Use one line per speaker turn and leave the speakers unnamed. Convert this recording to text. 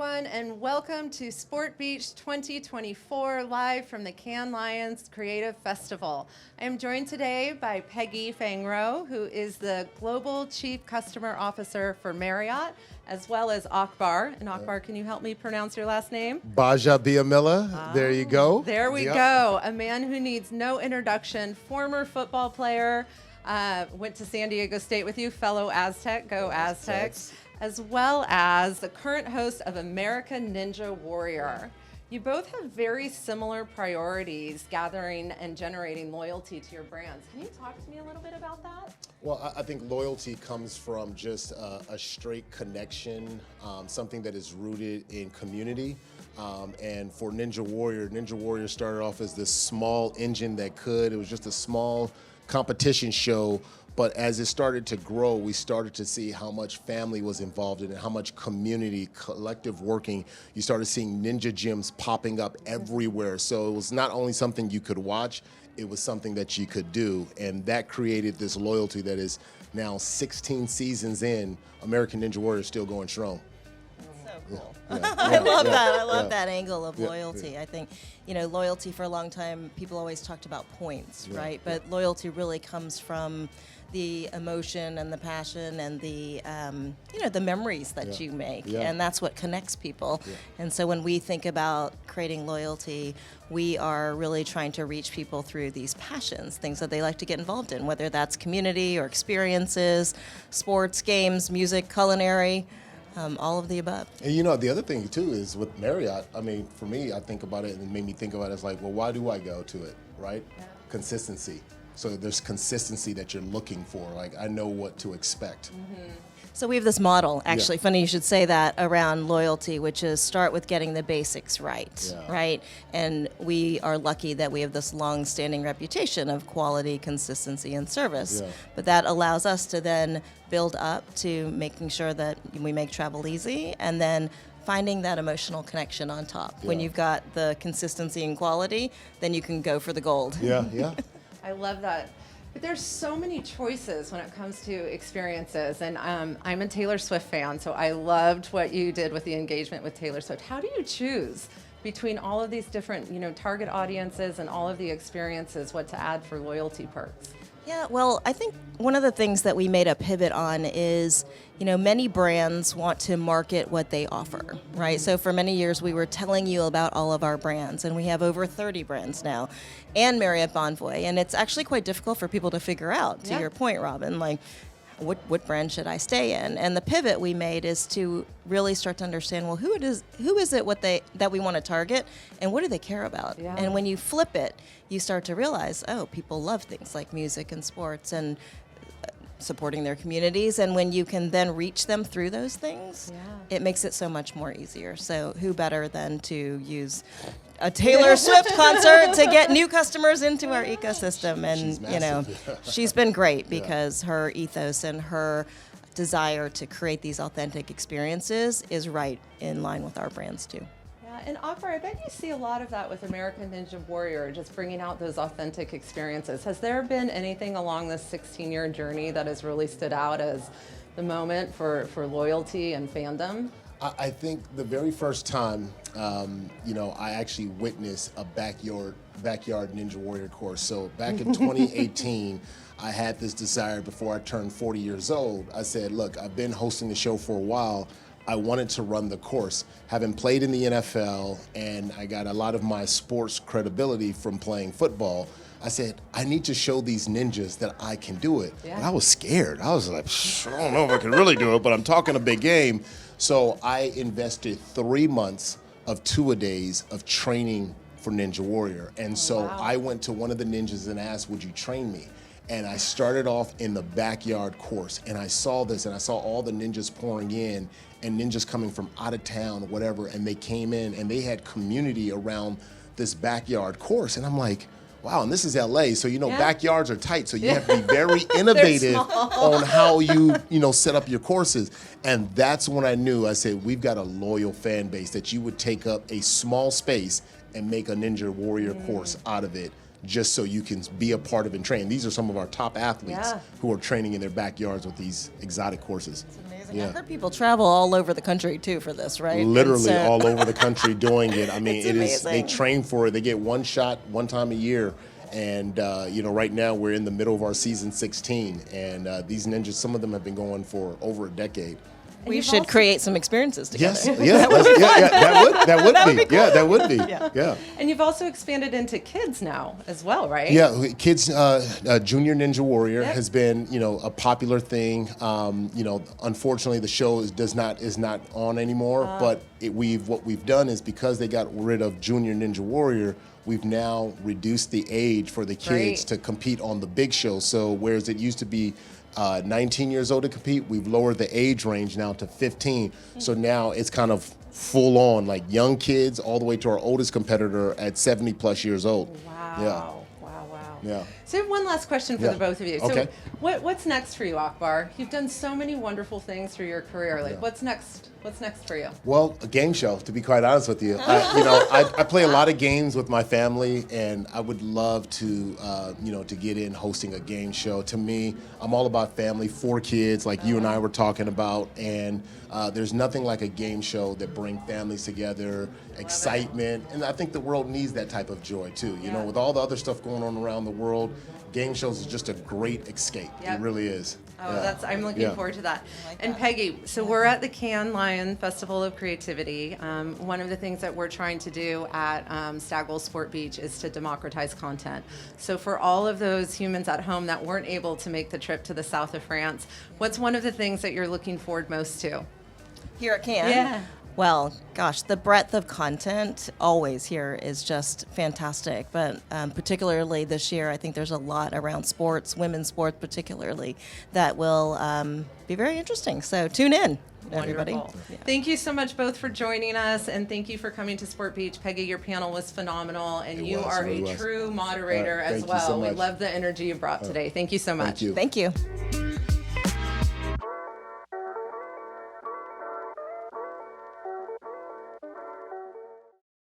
everyone, and welcome to Sport Beach 2024, live from the Cannes Lions Creative Festival. I am joined today by Peggy Roe, who is the Global Chief Customer Officer for Marriott, as well as Akbar. And Akbar, can you help me pronounce your last name?
Gbajabiamila. There you go.
There we go. A man who needs no introduction, former football player, went to San Diego State with you, fellow Aztec, go Aztecs, as well as the current host of American Ninja Warrior. You both have very similar priorities, gathering and generating loyalty to your brands. Can you talk to me a little bit about that?
Well, I think loyalty comes from just a straight connection, something that is rooted in community. And for Ninja Warrior started off as this small engine that could. It was just a small competition show. But as it started to grow, we started to see how much family was involved in it, how much community, collective working. You started seeing ninja gyms popping up everywhere. So it was not only something you could watch, it was something that you could do. And that created this loyalty that is now 16 seasons in, American Ninja Warrior is still going strong.
So cool.
I
love that. I love that angle of loyalty. I think, loyalty for a long time, people always talked about points, right? But loyalty really comes from the emotion and the passion and the the memories that you make, and that's what connects people. And so when we think about creating loyalty, we are really trying to reach people through these passions, things that they like to get involved in, whether that's community or experiences, sports, games, music, culinary, all of the above.
And the other thing too is with Marriott, I mean, for me, I think about it and it made me think about it as like, well, why do I go to it, right? Consistency. So there's consistency that you're looking for. Like, I know what to expect.
So we have this model, actually, funny you should say that, around loyalty, which is start with getting the basics right, right? And we are lucky that we have this long-standing reputation of quality, consistency, and service. But that allows us to then build up to making sure that we make travel easy, and then finding that emotional connection on top. When you've got the consistency and quality, then you can go for the gold.
I love that. But there's so many choices when it comes to experiences. And I'm a Taylor Swift fan, so I loved what you did with the engagement with Taylor Swift. How do you choose between all of these different, target audiences and all of the experiences, what to add for loyalty perks?
Yeah, well, I think one of the things that we made a pivot on is, many brands want to market what they offer, right? So for many years, we were telling you about all of our brands, and we have over 30 brands now, and Marriott Bonvoy, and it's actually quite difficult for people to figure out, to your point, Robyn, like, what brand should I stay in? And the pivot we made is to really start to understand, well, who is it that we want to target, and what do they care about? And when you flip it, you start to realize, oh, people love things like music and sports and supporting their communities. And when you can then reach them through those things, it makes it so much more easier. So who better than to use a Taylor Swift concert to get new customers into our ecosystem? And she's been great because her ethos and her desire to create these authentic experiences is right in line with our brands too.
Yeah, and Akbar, I bet you see a lot of that with American Ninja Warrior, just bringing out those authentic experiences. Has there been anything along this 16-year journey that has really stood out as the moment for loyalty and fandom?
I think the very first time, I actually witnessed a backyard Ninja Warrior course. So back in 2018, I had this desire before I turned 40 years old. I said, look, I've been hosting the show for a while. I wanted to run the course. Having played in the NFL, and I got a lot of my sports credibility from playing football, I said, I need to show these ninjas that I can do it. But I was scared. I was like, I don't know if I can really do it, but I'm talking a big game. So I invested 3 months of two-a-days of training for Ninja Warrior. And so I went to one of the ninjas and asked, would you train me? And I started off in the backyard course, and I saw this, and I saw all the ninjas pouring in, and ninjas coming from out of town, whatever, and they came in, and they had community around this backyard course. And I'm like, wow, and this is LA, so backyards are tight, so you have to be very innovative on how you set up your courses. And that's when I knew, I said, we've got a loyal fan base that you would take up a small space and make a Ninja Warrior course out of it, just so you can be a part of and train. These are some of our top athletes who are training in their backyards with these exotic courses.
It's amazing. I heard people travel all over the country too for this, right?
Literally all over the country doing it. I mean,
It's
it is. They
amazing.
train for it. They get one shot one time a year. And, right now we're in the middle of our season 16. And these ninjas, some of them have been going for over a decade.
We
you've
should
also-
create some experiences together.
Yes, that would be. Yeah, that would be. Yeah.
And you've also expanded into kids now as well, right?
Yeah, kids, Junior Ninja Warrior
Yep.
has been, a popular thing. Unfortunately, the show is not on anymore. But what we've done is, because they got rid of Junior Ninja Warrior, we've now reduced the age for the kids
Great.
to compete on the big show. So whereas it used to be 19 years old to compete, we've lowered the age range now to 15. So now it's kind of full on, like young kids all the way to our oldest competitor at 70 plus years old.
Wow.
Yeah.
So I have one last question for
Yeah.
the both of you.
Okay.
So what's next for you, Akbar? You've done so many wonderful things through your career. Like, what's next? What's next for you?
Well, a game show, to be quite honest with you. I play a lot of games with my family, and I would love to, to get in hosting a game show. To me, I'm all about family, 4 kids, like you and I were talking about, and there's nothing like a game show that brings families together, excitement, and I think the world needs that type of joy too. With all the other stuff going on around the world, game shows is just a great escape.
Yep.
It really is.
Oh, I'm looking
Yeah.
forward to that. And Peggy, so we're at the Cannes Lion Festival of Creativity. One of the things that we're trying to do at Stagwell Sport Beach is to democratize content. So for all of those humans at home that weren't able to make the trip to the south of France, what's one of the things that you're looking forward most to?
Here at Cannes?
Yeah.
Well, gosh, the breadth of content always here is just fantastic. But particularly this year, I think there's a lot around sports, women's sports particularly, that will be very interesting. So tune in, everybody.
Wonderful.
Yeah.
Thank you so much both for joining us, and thank you for coming to Sport Beach. Peggy, your panel was phenomenal, and
It
you
was,
are
it really
a
was.
true moderator
All right,
as
thank you
well.
so
We
much.
love the energy you brought today. Thank you so much.
Thank you.
Thank you.